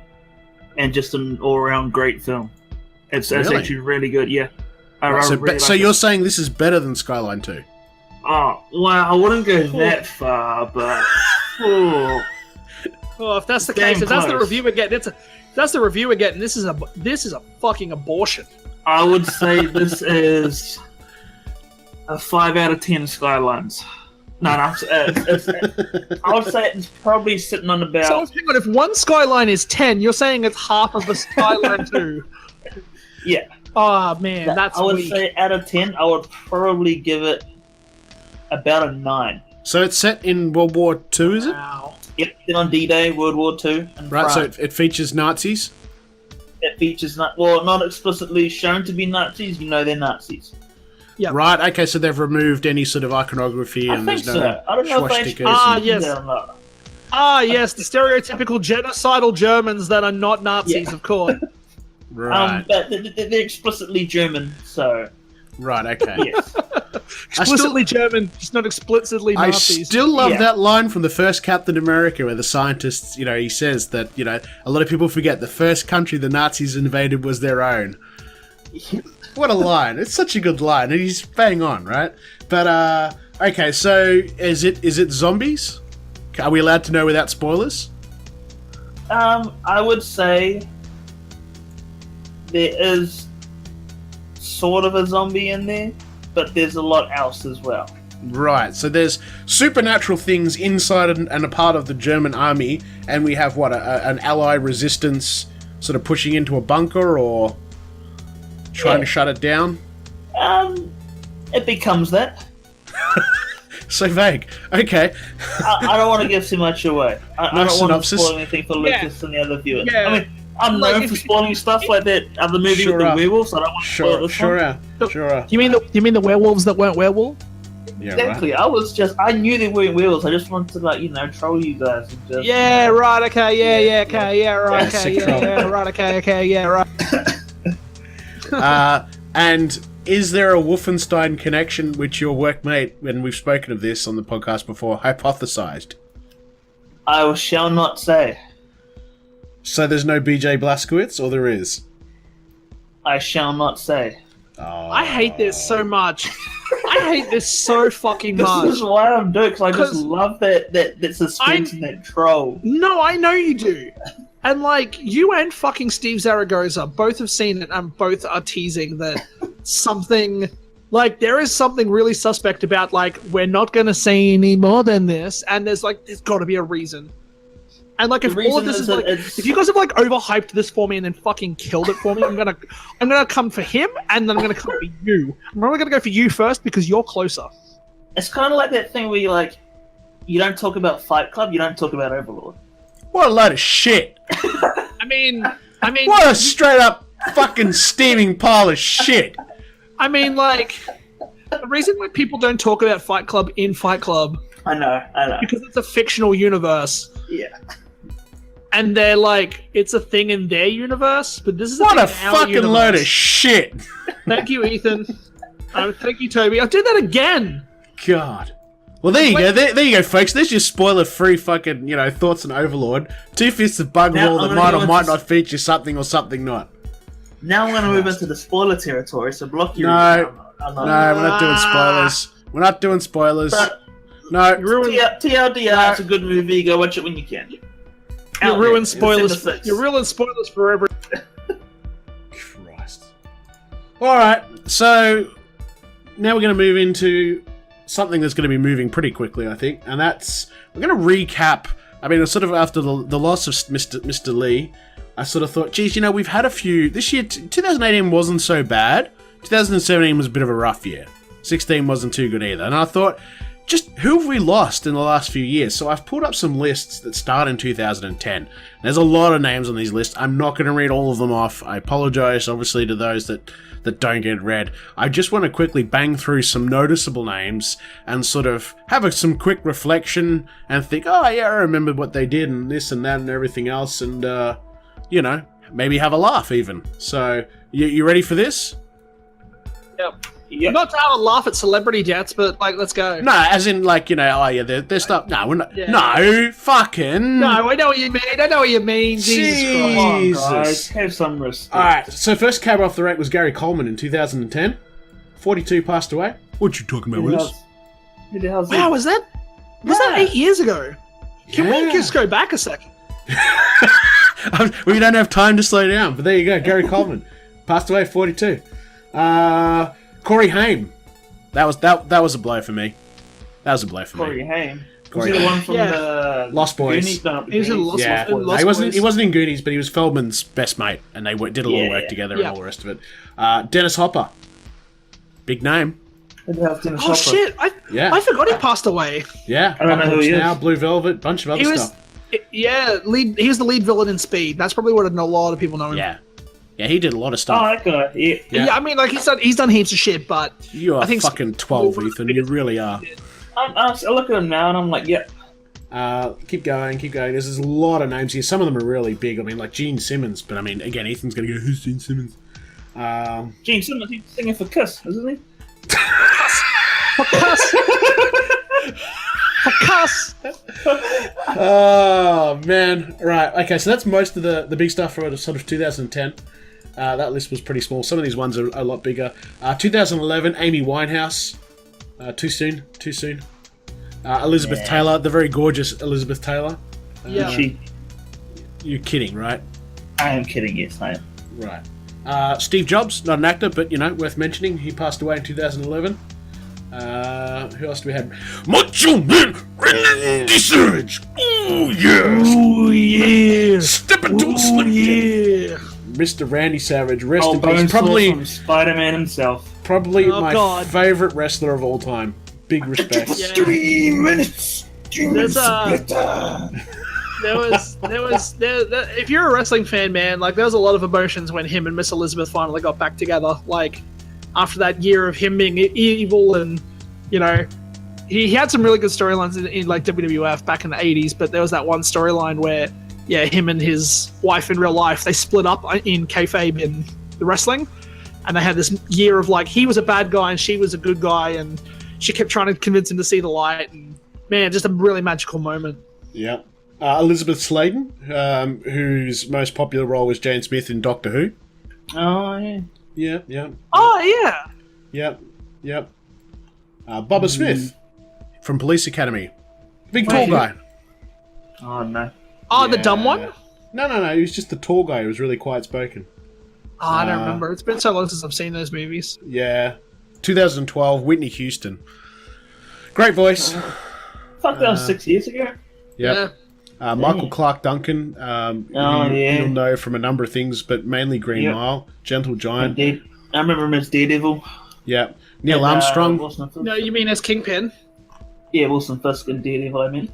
and just an all-around great film. It's actually really good, yeah. So you're saying this is better than Skyline 2? Oh, well, I wouldn't go that far, but... if that's the case, if that's the review we're getting, this is a fucking abortion. I would say this is a 5 out of 10 Skylines. I would say it's probably sitting on about... So hang on, if one Skyline is 10, you're saying it's half of a Skyline 2? Yeah. Oh, man, that's I would weak. say out of 10, I would probably give it about a 9. So it's set in World War II, is it? Wow. Yep, on D-Day, World War II. Right, so it features Nazis? It features not explicitly shown to be Nazis. They're Nazis. Yeah. Right. Okay. So they've removed any sort of iconography, and there's no I don't know if they yes, the stereotypical genocidal Germans that are not Nazis, of course. Right. But they're explicitly German, so. Right. Okay. Yes. Explicitly German, just not explicitly Nazis. I still love that line from the first Captain America where the scientist, he says that, a lot of people forget the first country the Nazis invaded was their own. What a line. It's such a good line, and he's bang on, right? But, okay, so is it zombies? Are we allowed to know without spoilers? I would say there is sort of a zombie in there, but there's a lot else as well. Right, so there's supernatural things inside and a part of the German army, and we have, an ally resistance sort of pushing into a bunker or trying to shut it down? It becomes that. So vague. Okay. I don't want to give too much away. I don't want to spoil anything for Lucas and the other viewers. Yeah. I mean, I'm known for spoiling stuff like that other movie with the werewolves. I don't want to spoil this one. Sure. You mean the werewolves that weren't werewolves? Yeah, exactly. Right. I knew they weren't werewolves. I just wanted to troll you guys. And just, right. Okay. And is there a Wolfenstein connection which your workmate, when we've spoken of this on the podcast before, hypothesized? I shall not say. So there's no BJ Blazkowicz, or there is? I shall not say. Oh. I hate this so much. I hate this so fucking much. This is why I'm doing it, because I just love that suspense and that troll. No, I know you do. And, you and fucking Steve Zaragoza both have seen it and both are teasing that something... there is something really suspect about, we're not going to say any more than this, and there's got to be a reason. And like, if all of this is like, if you guys have like overhyped this for me and then fucking killed it for me, I'm gonna come for him, and then I'm gonna come for you. I'm only gonna go for you first because you're closer. It's kind of like that thing where you don't talk about Fight Club, you don't talk about Overlord. What a load of shit! I mean, what a straight up fucking steaming pile of shit! I mean, like, the reason why people don't talk about Fight Club in Fight Club, I know, because it's a fictional universe. Yeah. And they're like, it's a thing in their universe, but this is what a fucking load of shit! Thank you, Ethan. Thank you, Toby. I'll do that again. God. Well, there you go. There you go, folks. There's your spoiler-free fucking, thoughts on Overlord. 2 Fists of Bug Roll that might or might not feature something or something not. Now I'm going to move into the spoiler territory, so block your... No, we're not doing spoilers. We're not doing spoilers. No. TLDR, it's a good movie. Go watch it when you can. You ruined spoilers. You ruined spoilers for every... Christ. Alright, so now we're going to move into something that's going to be moving pretty quickly, I think, and that's... We're going to recap... I mean, sort of after the loss of Mr. Lee, I sort of thought, geez, we've had a few... This year, 2018 wasn't so bad. 2017 was a bit of a rough year. 16 wasn't too good either. And I thought, just who have we lost in the last few years? So I've pulled up some lists that start in 2010. There's a lot of names on these lists. I'm not going to read all of them off. I apologize, obviously, to those that don't get read. I just want to quickly bang through some noticeable names and sort of have some quick reflection and think, oh, yeah, I remember what they did and this and that and everything else and, maybe have a laugh even. So, you ready for this? Yep. Not to have a laugh at celebrity deaths, but, let's go. No, as in, they're stuff... No, we're not... Yeah. No, fucking... No, I know what you mean. I know what you mean. Jesus Christ. Come on, guys. Have some respect. Alright, so first cab off the rank was Gary Coleman in 2010. 42 passed away. What you talking about, Willis? Wow, was that 8 years ago? Can we just go back a second? We don't have time to slow down, but there you go, Gary Coleman. Passed away at 42. Corey Haim. That was a blow for me. Corey Haim. Was he the one from the Lost Boys? He was in Lost Boys. He wasn't in Goonies, but he was Feldman's best mate, and they did a lot of work together and all the rest of it. Dennis Hopper. Big name. Oh shit! I forgot he passed away. Yeah, I don't know who he is. Now, Blue Velvet, bunch of other stuff. Yeah, he was the lead villain in Speed. That's probably what a lot of people know him. Yeah, he did a lot of stuff. Oh, that guy. Yeah, I mean, he's done heaps of shit, but you are fucking 12, Ethan. You really are. I look at him now and I'm like, yep. Keep going. There's a lot of names here. Some of them are really big. I mean, like Gene Simmons, but I mean, again, Ethan's gonna go, who's Gene Simmons? Gene Simmons, he's singing for Kiss, isn't he? For Kiss. Oh man, right, okay, so that's most of the big stuff for sort of 2010. That list was pretty small. Some of these ones are a lot bigger. 2011, Amy Winehouse. Too soon. Elizabeth Taylor, the very gorgeous Elizabeth Taylor. You're kidding, right? I am kidding, yes, I am. Right. Steve Jobs, not an actor, but worth mentioning. He passed away in 2011. Who else do we have? Macho Man Randy Savage. Oh yes. Oh yeah. Step into a Slim Jim. Mr. Randy Savage. Rest in peace. Probably from Spider-Man himself. Probably my favorite wrestler of all time. Big respect. 3 minutes. If you're a wrestling fan, man, there was a lot of emotions when him and Miss Elizabeth finally got back together. After that year of him being evil and, he had some really good storylines in WWF back in the 80s, but there was that one storyline where, him and his wife in real life, they split up in kayfabe in the wrestling, and they had this year of, he was a bad guy and she was a good guy, and she kept trying to convince him to see the light, and, man, just a really magical moment. Yeah. Elizabeth Sladen, whose most popular role was Jane Smith in Doctor Who. Oh, yeah. Yeah. Oh, yeah. Yep. Bubba Smith from Police Academy. Big tall guy. Oh, no. Oh, the dumb one? No. He was just the tall guy who was really quiet spoken. Oh, I don't remember. It's been so long since I've seen those movies. Yeah. 2012, Whitney Houston. Great voice. Fuck, that was 6 years ago. Yep. Michael Clark Duncan, you'll know from a number of things, but mainly Green Mile, Gentle Giant. I remember him as Daredevil. Yeah. Neil Armstrong. No, you mean as Kingpin? Yeah, Wilson Fisk and Daredevil, I mean.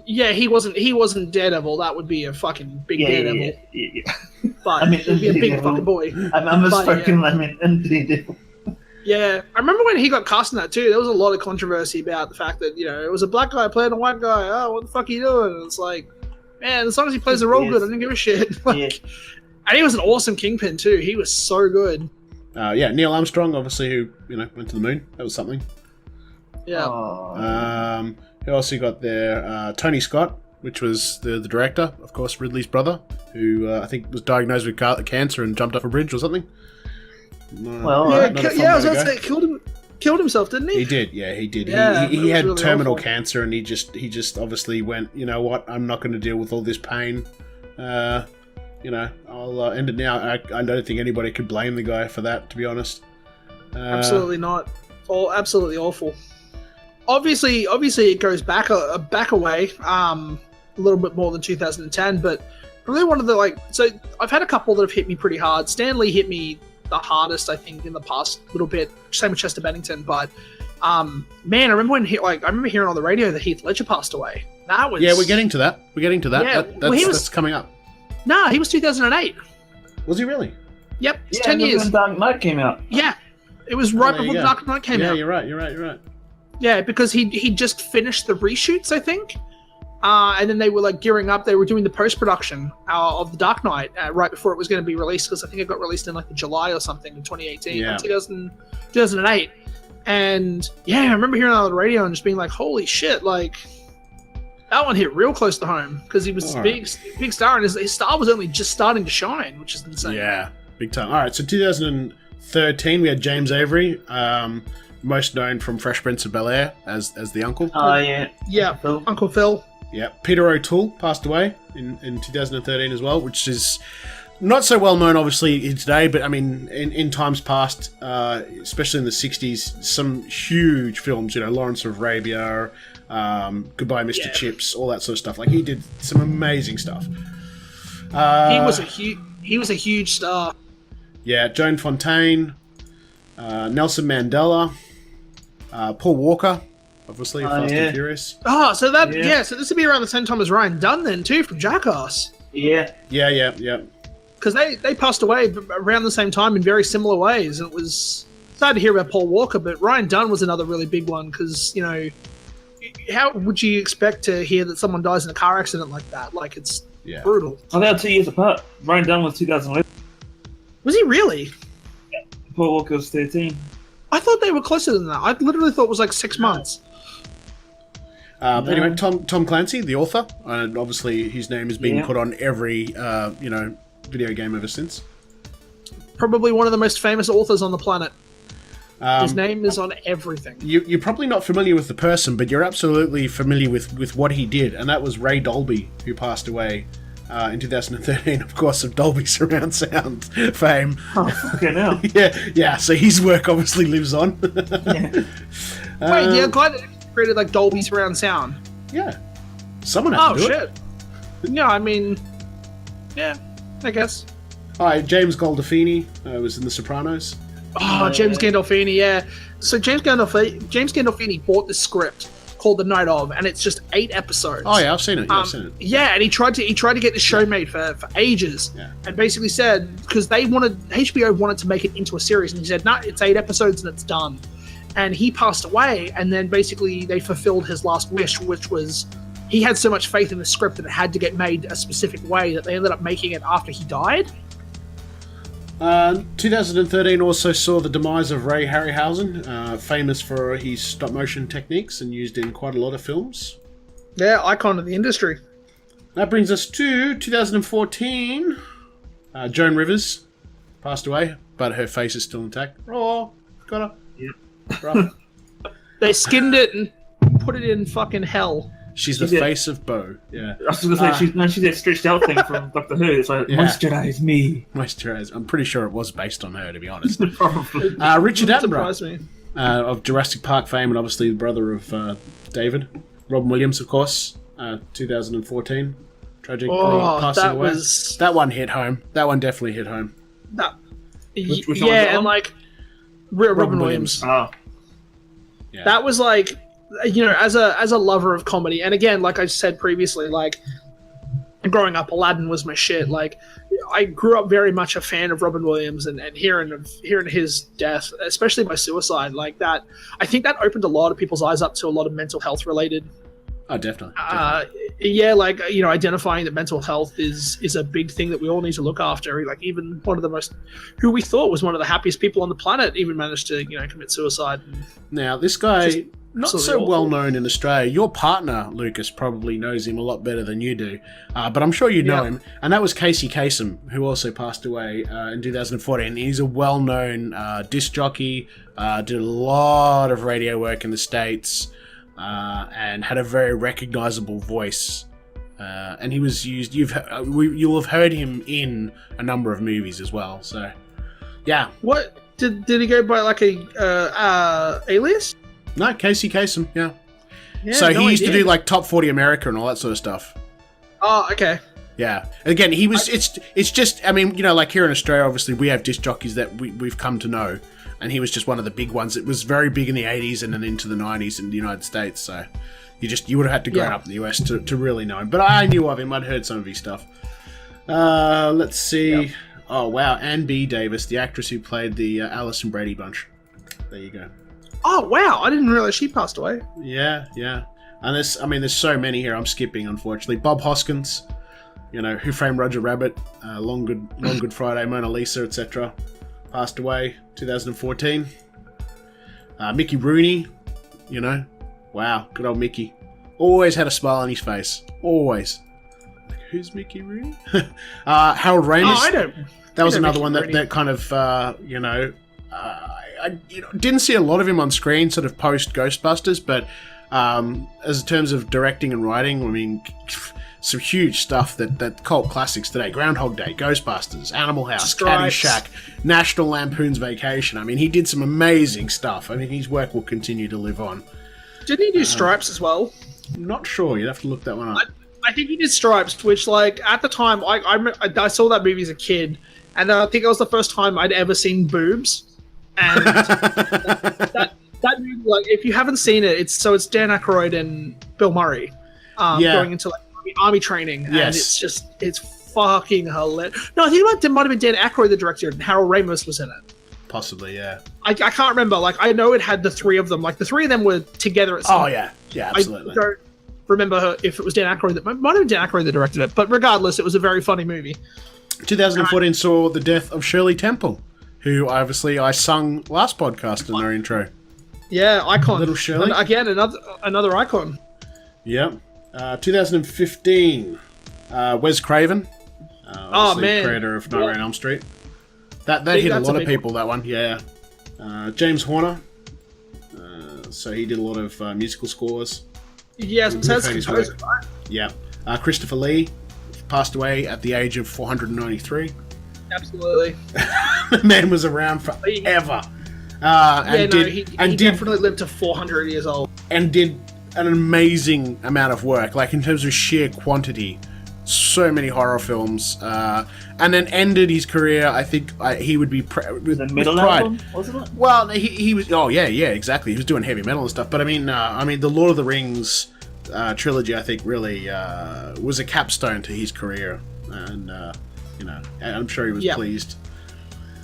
Yeah, he wasn't Daredevil. That would be a fucking big Daredevil. Yeah. But he'd be a big fucking boy. I'm misspoken, I mean, in Daredevil. Yeah, I remember when he got cast in that too. There was a lot of controversy about the fact that it was a black guy playing a white guy. Oh, what the fuck are you doing? And it's like, man, as long as he plays the role good, I don't give a shit. And he was an awesome Kingpin too. He was so good. Neil Armstrong, obviously, who went to the moon. That was something. Yeah. Who else you got there? Tony Scott, which was the director, of course, Ridley's brother, who I think was diagnosed with cancer and jumped off a bridge or something. I was about to say, killed himself, didn't he? He did, yeah, he did. Yeah, he had really terminal awful. cancer, and he just obviously went, you know what, I'm not going to deal with all this pain. I'll end it now. I don't think anybody could blame the guy for that, to be honest. Absolutely not. Absolutely awful. Obviously, it goes back a way, a little bit more than 2010, but probably one of the So I've had a couple that have hit me pretty hard. Stanley hit me the hardest, I think, in the past little bit. Same with Chester Bennington, but man, I remember I remember hearing on the radio that Heath Ledger passed away. That was we're getting to that. Yeah, that's coming up. Nah, he was 2008. Was he really? Yep, it's 10 years. When Dark Knight came out. Yeah, it was right before the Dark Knight came out. Yeah, you're right. Yeah, because he just finished the reshoots, I think. And then they were gearing up. They were doing the post-production of The Dark Knight right before it was going to be released, because I think it got released in July or something in 2018, 2008. And I remember hearing it on the radio and just being like, holy shit, that one hit real close to home, because he was a big star, and his star was only just starting to shine, which is insane. Yeah, big time. All right, so 2013, we had James Avery, most known from Fresh Prince of Bel-Air as the uncle. Oh, yeah. Yeah, Uncle Phil. Yeah, Peter O'Toole passed away in 2013 as well, which is not so well known, obviously, today, but I mean, in times past, especially in the 60s, some huge films, Lawrence of Arabia, Goodbye Mr. Chips, all that sort of stuff. He did some amazing stuff. He was a huge star. Yeah, Joan Fontaine, Nelson Mandela, Paul Walker, obviously, Fast and Furious. Oh, so so this would be around the same time as Ryan Dunn then too, from Jackass. Yeah. Because they passed away around the same time in very similar ways. And it was sad to hear about Paul Walker, but Ryan Dunn was another really big one, because how would you expect to hear that someone dies in a car accident like that? It's brutal. Oh, they were 2 years apart. Ryan Dunn was 2011. Was he really? Yeah. Paul Walker was 13. I thought they were closer than that. I literally thought it was 6 months. Anyway, Tom Clancy, the author, and obviously his name has been put on every video game ever since. Probably one of the most famous authors on the planet. His name is on everything. You're probably not familiar with the person, but you're absolutely familiar with what he did, and that was Ray Dolby, who passed away in 2013, of course, of Dolby Surround Sound fame. Oh, okay, now. Yeah. So his work obviously lives on. Wait, the guy that created Dolby Surround Sound. Yeah, someone had to do it. Yeah, I mean, I guess. Hi, James Gandolfini was in The Sopranos. Oh, James Gandolfini, yeah. So James Gandolfini bought this script called The Night Of, and it's just 8 episodes. Oh yeah, I've seen it. Yeah, and he tried to get the show made for ages, and basically said, because HBO wanted to make it into a series, and he said, no, it's 8 episodes and it's done. And he passed away, and then basically they fulfilled his last wish, which was he had so much faith in the script that it had to get made a specific way that they ended up making it after he died. 2013 also saw the demise of Ray Harryhausen, famous for his stop-motion techniques and used in quite a lot of films. Yeah, icon of the industry. That brings us to 2014. Joan Rivers passed away, but her face is still intact. Oh, got her. Yep. Right. They skinned it and put it in fucking hell. She's the face of Bo. Yeah. I was going to say, she's that stretched out thing from Doctor Who. It's moisturize me. Moisturize. I'm pretty sure it was based on her, to be honest. Probably. Richard Attenborough. Surprised me. Of Jurassic Park fame, and obviously the brother of David. Robin Williams, of course. 2014. Tragically Oh, passing that away. was That one hit home. That one definitely hit home. that. Which one was Yeah, that and one? like Robin Williams. Oh, Yeah. That was like, as a lover of comedy, and again, like I said previously, like growing up, Aladdin was my shit. Like I grew up very much a fan of Robin Williams, and hearing his death, especially by suicide, like that, I think that opened a lot of people's eyes up to a lot of mental health related. Oh, definitely. Yeah, like identifying that mental health is a big thing that we all need to look after. Like even one of the most, who we thought was one of the happiest people on the planet, even managed to commit suicide. Now, this guy, Just not so absolutely well awful. known in Australia. Your partner, Lucas, probably knows him a lot better than you do. But I'm sure you know Yeah. him. And that was Casey Kasem, who also passed away in 2014. He's a well-known disc jockey, did a lot of radio work in the States, and had a very recognizable voice. And he was used. You'll have heard him in a number of movies as well. So, yeah. What did he go by, like a alias? No, Casey Kasem. Yeah. Yeah, So no he used to idea. do like Top 40 America and all that sort of stuff. Oh, okay. Yeah. Again, he was. It's just. I mean, like here in Australia, obviously we have disc jockeys that we've come to know, and he was just one of the big ones. It was very big in the 80s and then into the 90s in the United States. So you would have had to grow up in the US to really know him. But I knew of him. I'd heard some of his stuff. Let's see. Yep. Oh wow, Ann B. Davis, the actress who played the Alison Brady bunch. There you go. Oh wow, I didn't realize she passed away. Yeah. And there's so many here. I'm skipping, unfortunately. Bob Hoskins, Who Framed Roger Rabbit, Long Good Friday, Mona Lisa, etc. Passed away 2014. Mickey Rooney, wow, good old Mickey. Always had a smile on his face. Always. Who's Mickey Rooney? Harold Ramis. Oh, I don't. That was I know another Mickey one Rooney. that kind of, I didn't see a lot of him on screen, sort of post Ghostbusters, but as in terms of directing and writing, I mean, some huge stuff that cult classics today: Groundhog Day, Ghostbusters, Animal House, Stripes. Caddyshack, National Lampoon's Vacation. I mean, he did some amazing stuff. I mean, his work will continue to live on. Didn't he do Stripes as well? I'm not sure. You'd have to look that one up. I think he did Stripes, which, like, at the time, I saw that movie as a kid, and I think it was the first time I'd ever seen boobs. And that movie, like, if you haven't seen it, it's Dan Aykroyd and Bill Murray going into like army training, and Yes. it's fucking hilarious. No, I think it might have been Dan Aykroyd the director, and Harold Ramis was in it. Possibly, yeah. I can't remember. Like, I know it had the three of them. Like, the three of them were together at some Oh yeah, absolutely. I don't remember if it was Dan Aykroyd that might have been Dan Aykroyd that directed it, but regardless, it was a very funny movie. 2014 saw the death of Shirley Temple, who obviously I sung last podcast in our intro. Yeah, icon. Little Shirley. And again, another icon. Yep. 2015, Wes Craven, obviously man. creator of Nightmare on Elm Street. That Think hit a that's lot a of big people. That one, yeah. James Horner. So he did a lot of musical scores. Yes, We've says heard his composer, work. right? Yeah. Christopher Lee passed away at the age of 493. Absolutely. The man was around forever. He did definitely lived to 400 years old. and did an amazing amount of work, like in terms of sheer quantity. So many horror films, and then ended his career. I think he would be with the middle pride. album, wasn't it? Well, he was. Oh yeah, exactly. He was doing heavy metal and stuff. But I mean, the Lord of the Rings trilogy, I think, really was a capstone to his career, and I'm sure he was pleased.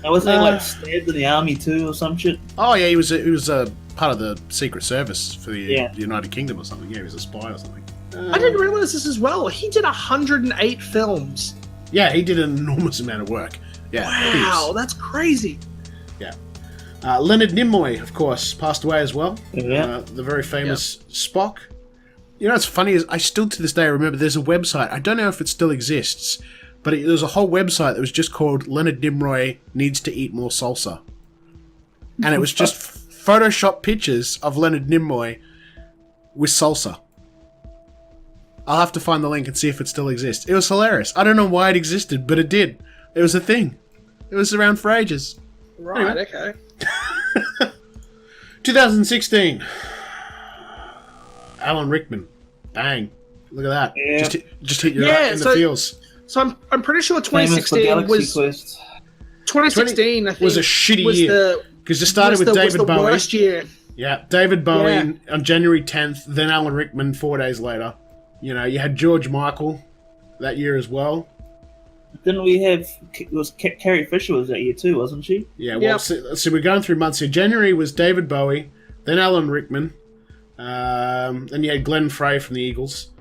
I wasn't he like stabbed in the army too, or some shit. Oh yeah, he was a part of the Secret Service for the Yeah. United Kingdom or something. Yeah, he was a spy or something. I didn't realize this as well. He did 108 films. Yeah, he did an enormous amount of work. Yeah, Wow, heaps. that's crazy. Yeah. Leonard Nimoy, of course, passed away as well. Yeah. The very famous Spock. You know what's funny is I still to this day remember there's a website. I don't know if it still exists, but there's a whole website that was just called Leonard Nimoy Needs to Eat More Salsa. And it was just Photoshop pictures of Leonard Nimoy with salsa. I'll have to find the link and see if it still exists. It was hilarious. I don't know why it existed, but it did. It was a thing. It was around for ages. Right, Anyway. okay. 2016. Alan Rickman. Bang. Look at that. Yeah. Just hit you right in the feels. So I'm pretty sure Famous for 2016 Galaxy was Quest. 2016. I think was a shitty year because it started with David Bowie. Worst year. Yeah, David Bowie on January 10th, then Alan Rickman 4 days later. You know, you had George Michael that year as well. Didn't we have... Carrie Fisher was that year too, wasn't she? Yeah, well, so we're going through months here. January was David Bowie, then Alan Rickman, then you had Glenn Frey from the Eagles.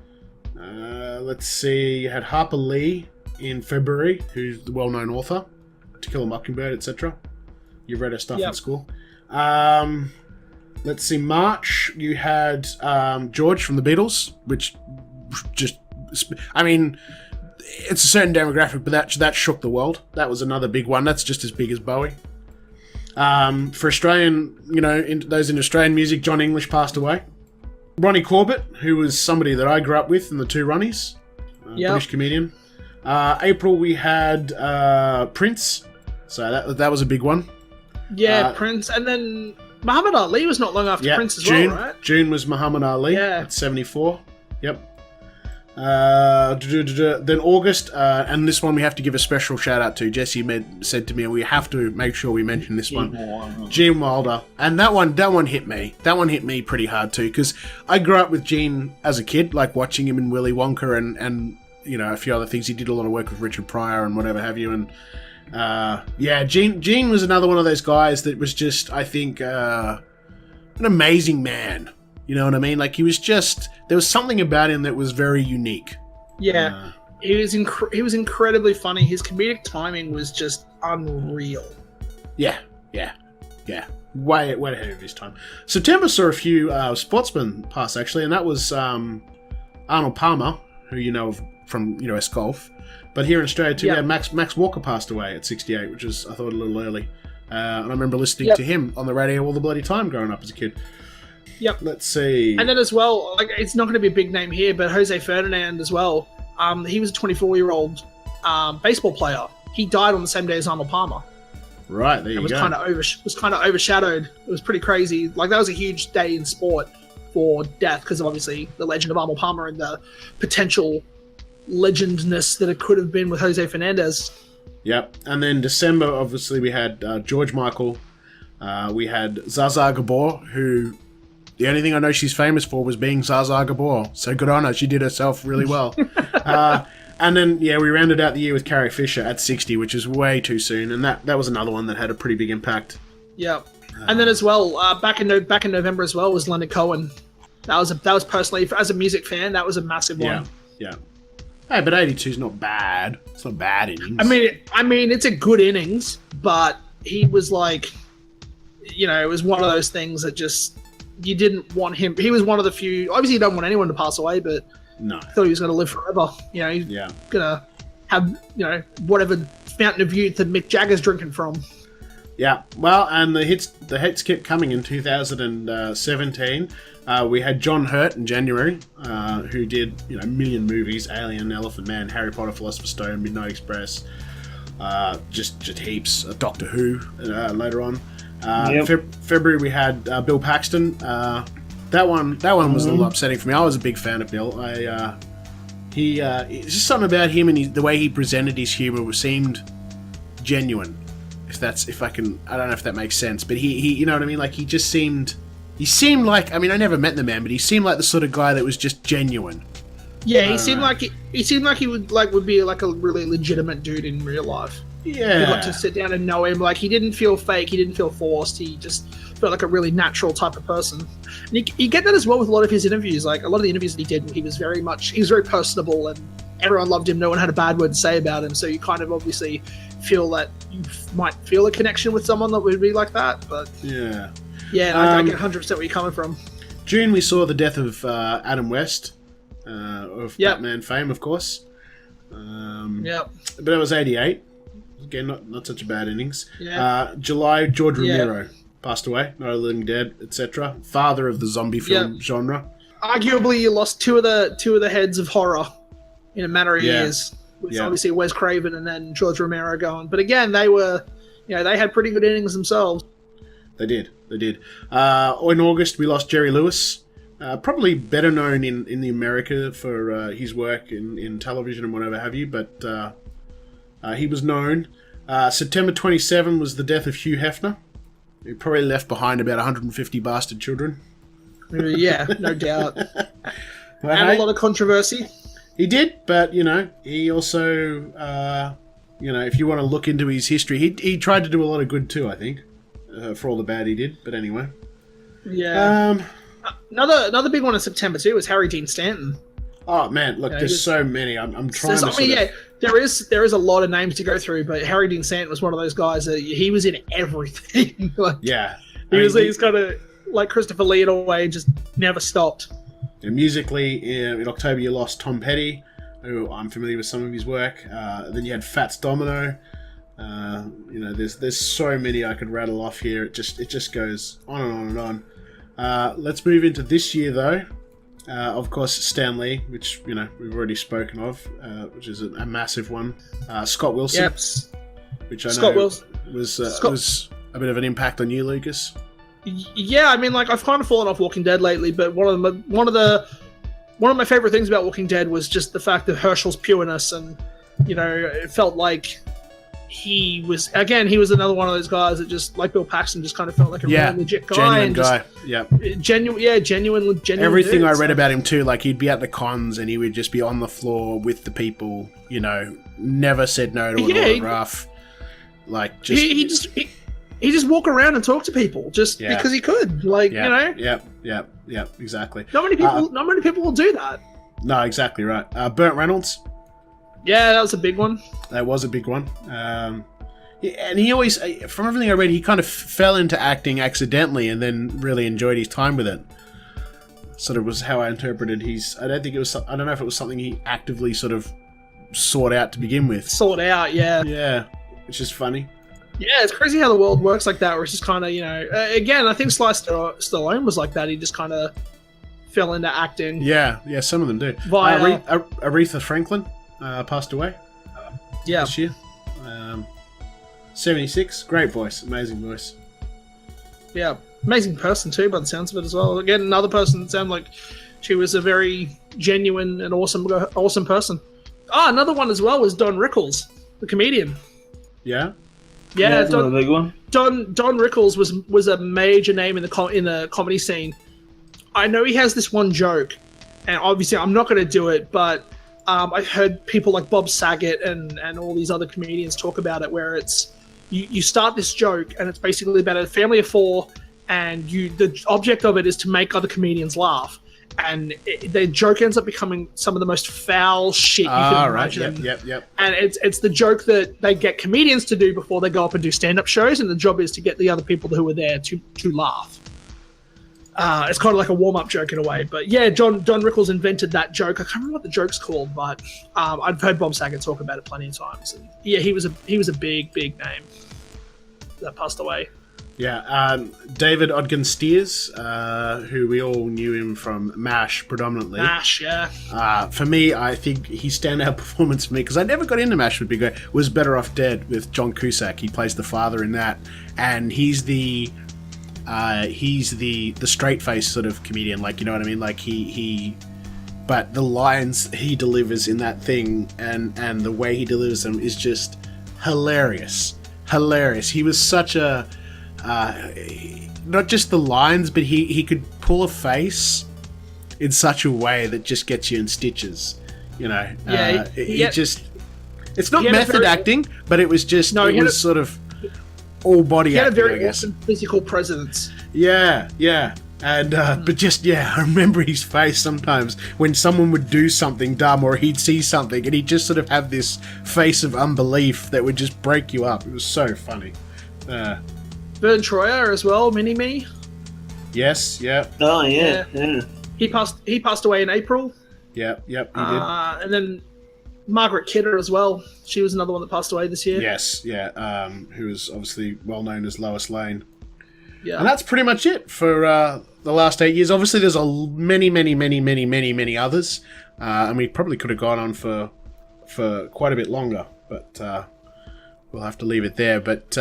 Let's see, you had Harper Lee in February, who's the well-known author, To Kill a Mockingbird, etc. You've read her stuff in school. Let's see, March, you had George from the Beatles, which just... I mean, it's a certain demographic, but that shook the world. That was another big one. That's just as big as Bowie. For Australian, those in Australian music, John English passed away. Ronnie Corbett, who was somebody that I grew up with in the Two Ronnies, British comedian. April, we had Prince, so that was a big one. Yeah, Prince, and then Muhammad Ali was not long after Prince as well, right? June was Muhammad Ali at 74. Yep. Then August, and this one we have to give a special shout out to. Jesse said to me, we have to make sure we mention this one. Gene Wilder, and that one hit me. That one hit me pretty hard too, because I grew up with Gene as a kid, like watching him in Willy Wonka and a few other things. He did a lot of work with Richard Pryor and whatever have you, and Gene was another one of those guys that was just, I think, an amazing man. You know what I mean? Like, he was just... There was something about him that was very unique. Yeah. He was incredibly funny. His comedic timing was just unreal. Yeah. Way ahead of his time. September saw a few sportsmen pass, actually, and that was Arnold Palmer, who you know from US Golf. But here in Australia, too, yeah, Max Walker passed away at 68, which is, I thought, a little early. And I remember listening to him on the radio all the bloody time growing up as a kid. Yep. Let's see. And then as well, like, it's not going to be a big name here, but Jose Ferdinand as well. He was a 24-year-old baseball player. He died on the same day as Arnold Palmer. Right, there you go. Was kind of overshadowed. It was pretty crazy. Like, that was a huge day in sport for death because of obviously the legend of Arnold Palmer and the potential legendness that it could have been with Jose Fernandez. Yep. And then December, obviously, we had George Michael. We had Zsa Gabor, who... The only thing I know she's famous for was being Zsa Gabor. So good on her. She did herself really well. And then, we rounded out the year with Carrie Fisher at 60, which is way too soon. And that was another one that had a pretty big impact. Yeah. And then as well, back in November as well was Leonard Cohen. That was personally, as a music fan, that was a massive one. Yeah. Hey, but 82 is not bad. It's not bad innings. I mean, it's a good innings, but he was like, it was one of those things that just... You didn't want him. He was one of the few. Obviously, you don't want anyone to pass away, but no, thought he was going to live forever. He's going to have whatever fountain of youth that Mick Jagger's drinking from. Yeah, well, and the hits kept coming in 2017. We had John Hurt in January, who did a million movies: Alien, Elephant Man, Harry Potter, Philosopher's Stone, Midnight Express, just heaps. Doctor Who later on. February we had Bill Paxton. That one was a little upsetting for me. I was a big fan of Bill. It's just something about him and the way he presented his humor seemed genuine. I don't know if that makes sense, but he you know what I mean? Like, he seemed like, I never met the man, but he seemed like the sort of guy that was just genuine. Yeah, he seemed like he would be like a really legitimate dude in real life. Yeah. You got to sit down and know him. Like, he didn't feel fake. He didn't feel forced. He just felt like a really natural type of person. And you get that as well with a lot of his interviews. Like, a lot of the interviews that he did, he was very personable and everyone loved him. No one had a bad word to say about him. So you kind of obviously feel that you might feel a connection with someone that would be like that. But yeah. Yeah, I get 100% where you're coming from. June, we saw the death of Adam West, of Batman fame, of course. But it was 88. Again, not such a bad innings. Yeah. July, George Romero passed away. Night of the Living Dead, etc. Father of the zombie film genre. Arguably, you lost two of the heads of horror in a matter of years. With obviously Wes Craven and then George Romero going. But again, they were, they had pretty good innings themselves. They did. In August, we lost Jerry Lewis. Probably better known in the America for his work in television and whatever have you, but he was known. September 27 was the death of Hugh Hefner. He probably left behind about 150 bastard children. Yeah, no doubt. Well, And a lot of controversy. He did, but, he also, if you want to look into his history, he tried to do a lot of good too, I think, for all the bad he did. But anyway. Yeah. Another big one in September too was Harry Dean Stanton. Oh man, look, there's so many. I'm trying to. There is a lot of names to go through, but Harry Dean Stanton was one of those guys that he was in everything. He's kind of like Christopher Lee in a way, just never stopped. Musically, in October you lost Tom Petty, who I'm familiar with some of his work. Then you had Fats Domino. There's so many I could rattle off here. It just goes on and on and on. Let's move into this year, though. Of course, Stan Lee, which we've already spoken of, which is a massive one. Scott Wilson, Yep. which I know was a bit of an impact on you, Lucas. Yeah, I mean, like I've kind of fallen off Walking Dead lately, but one of my favorite things about Walking Dead was just the fact of Herschel's pureness, and it felt like he was another one of those guys that just like Bill Paxton just kind of felt like a really legit guy. Genuine guy. Yep. Genuine. Everything dude, I read about him too, like he'd be at the cons and he would just be on the floor with the people, never said no to an autograph. Like just he just walk around and talk to people just because he could. Yep, exactly. Not many people will do that. No, exactly right. Burt Reynolds. Yeah, that was a big one. That was a big one. And he always, from everything I read, he kind of fell into acting accidentally and then really enjoyed his time with it. Sort of was how I interpreted I don't know if it was something he actively sort of sought out to begin with. Sought out, yeah. Yeah, which is funny. Yeah, it's crazy how the world works like that, where it's just kind of, again, I think Sly Stallone was like that. He just kind of fell into acting. Yeah, some of them do. Via Aretha Franklin passed away this year. 76, great voice, amazing voice. Yeah, amazing person too, by the sounds of it as well. Again, another person that sounded like she was a very genuine and awesome person. Another one as well was Don Rickles, the comedian. Yeah. Yeah, that's a big one. Don Rickles was a major name in the comedy scene. I know he has this one joke, and obviously I'm not going to do it, but I've heard people like Bob Saget and all these other comedians talk about it, where it's you start this joke and it's basically about a family of four, and the object of it is to make other comedians laugh, and the joke ends up becoming some of the most foul shit you can imagine. Yep. And it's the joke that they get comedians to do before they go up and do stand-up shows, and the job is to get the other people who are there to laugh. It's kind of like a warm-up joke in a way. But yeah, Don Rickles invented that joke. I can't remember what the joke's called, but I've heard Bob Saget talk about it plenty of times. And yeah, he was a big name that passed away. Yeah, David Ogden Stiers, who we all knew him from MASH predominantly. MASH, yeah. For me, I think his standout performance for me, because I never got into MASH would be great, was Better Off Dead with John Cusack. He plays the father in that, and he's the straight face sort of comedian, like, you know what I mean? Like but the lines he delivers in that thing and the way he delivers them is just hilarious. He was such a not just the lines, but he could pull a face in such a way that just gets you in stitches. It's not method acting, but it was just sort of all body acting. He had a very awesome physical presence. Yeah. And I remember his face sometimes when someone would do something dumb or he'd see something and he'd just sort of have this face of unbelief that would just break you up. It was so funny. Vern Troyer as well, Mini-Me. Yes, yeah. Oh yeah. He passed away in April. Yep, he did. And then Margaret Kidder as well. She was another one that passed away this year. Yes, yeah. Who was obviously well known as Lois Lane. Yeah. And that's pretty much it for the last 8 years. Obviously, there's many others, and we probably could have gone on for quite a bit longer. But we'll have to leave it there. But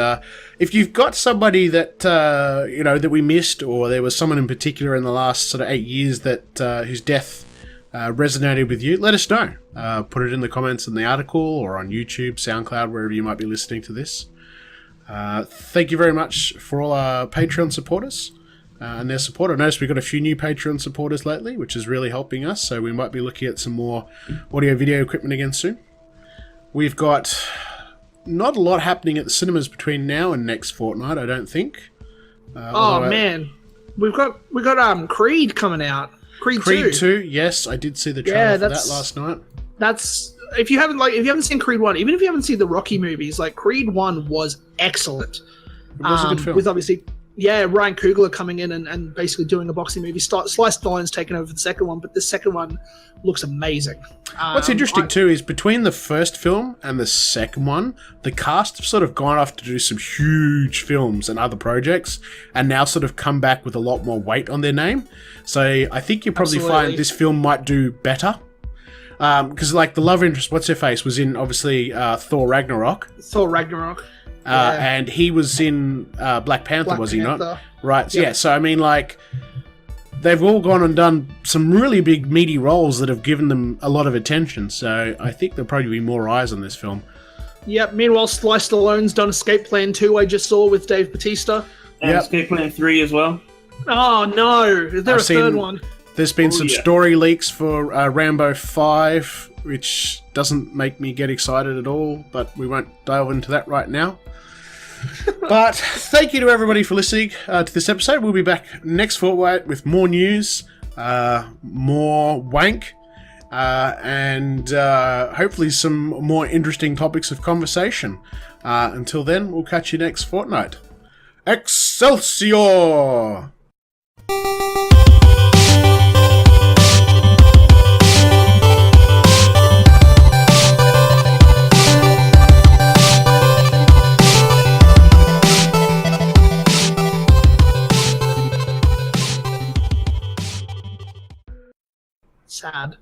if you've got somebody that that we missed, or there was someone in particular in the last sort of 8 years that whose death resonated with you, let us know. Put it in the comments in the article, or on YouTube, SoundCloud, wherever you might be listening to this. Thank you very much for all our Patreon supporters and their support. I noticed we've got a few new Patreon supporters lately, which is really helping us, so we might be looking at some more audio-video equipment again soon. We've got not a lot happening at the cinemas between now and next fortnight, I don't think. Man, we got Creed coming out. Creed 2. Yes, I did see the trailer for that last night. That's if you haven't seen Creed 1, even if you haven't seen the Rocky movies, like Creed 1 was excellent. It was a good film. With obviously, Ryan Coogler coming in and basically doing a boxing movie. Sly Stallone's taken over for the second one, but the second one looks amazing. What's interesting too is between the first film and the second one, the cast have sort of gone off to do some huge films and other projects, and now sort of come back with a lot more weight on their name. So I think you probably find this film might do better. Because like the love interest, what's her face, was in obviously Thor Ragnarok. And he was in Black Panther, was he not? Right. Yep. Yeah. So I mean, like, they've all gone and done some really big meaty roles that have given them a lot of attention. So I think there'll probably be more eyes on this film. Yep. Meanwhile, Sly Stallone's done Escape Plan 2. I just saw with Dave Bautista. And Escape Plan 3 as well. Oh no! Is there a third one? There's been some story leaks for Rambo 5, which doesn't make me get excited at all, but we won't delve into that right now. But thank you to everybody for listening to this episode. We'll be back next fortnight with more news, more wank, and hopefully some more interesting topics of conversation. Until then, we'll catch you next fortnight. Excelsior! Sad.